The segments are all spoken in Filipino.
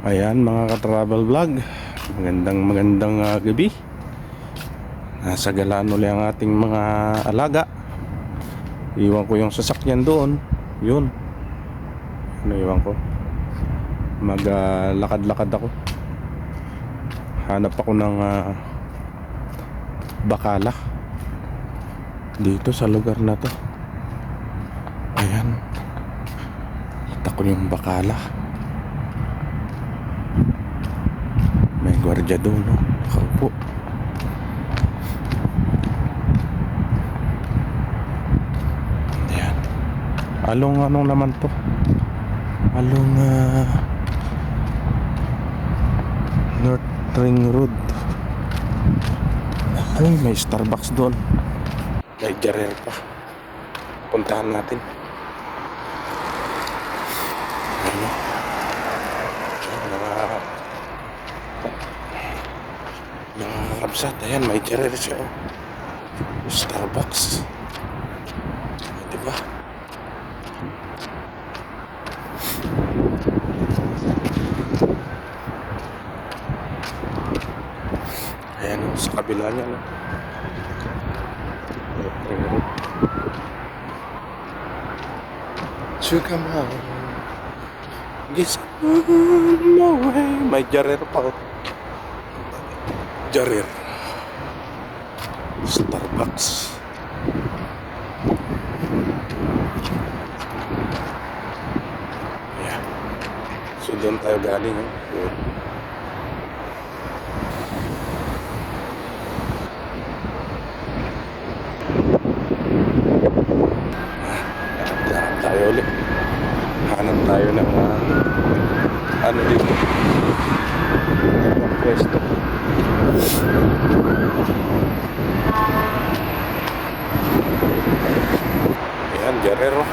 Ayan mga ka-travel vlog, magandang gabi. Nasa galaan ulit ang ating mga alaga. Iwan ko yung sasakyan doon. Yun, iwan ko. Maglakad-lakad ako. Hanap ako ng bakala dito sa lugar na to. Ayan, kita ko yung bakala. May gwardiya doon, no? Nakaupo. Ayan. Anong naman to? North Ring Road. Ay, may Starbucks doon. May Jarrer pa. Puntahan natin. Ano? Mga kabsat. Ayan, may Jarrer siya. Starbucks. Diba? Ayan, sa kabila niya, no? Sugar man, guess no way. May Jarrer pa, oh. Jarrer Starbucks. Ayan. So doon tayo galing, oh. Tayo ulit. Hanap tayo ng ano dito, pwesto. Ayan, Jarrero.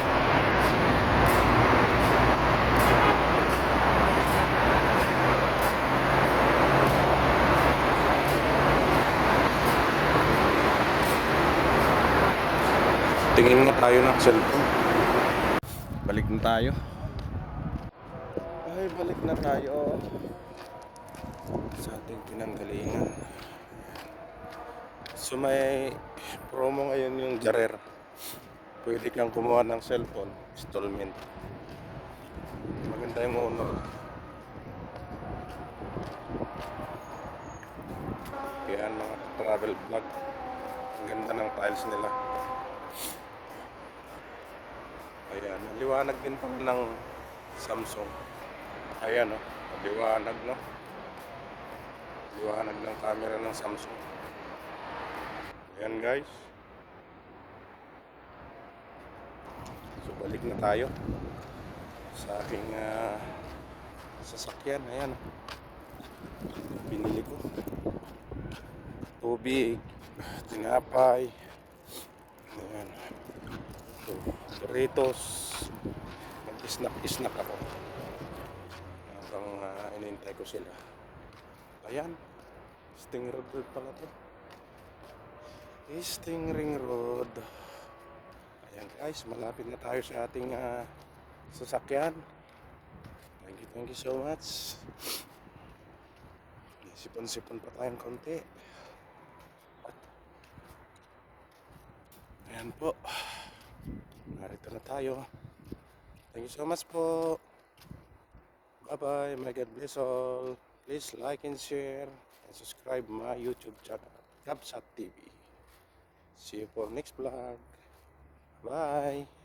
Tingin nga tayo ng cellphone. Balik na tayo. Ay, balik na tayo sa ating pinanggalingan. So may promo ngayon yung Jarrer. Pwede kang kumuha ng cellphone installment. Maganda yung uno. Yan mga travel vlog. Ang ganda ng tiles nila. Ayan, liwanag din pala ng Samsung. Ayan, oh, liwanag, no? Liwanag ng camera ng Samsung. Ayan, guys. So balik na tayo sa aking sasakyan. Ayan, binili ko tubig, tinapay, ayan, so, burritos. Mag-snack ako habang inintay ko sila. Ayan, Sting Road pala to. Sting Ring Road. Ayan guys, malapit na tayo sa ating sasakyan. Thank you so much. Sipon-sipon pa tayong konti. Ayan po, narito na tayo. Thank you so much po. Bye bye, may God bless all. Please like and share and subscribe my YouTube channel, Kabsat TV. See you for next vlog. Bye.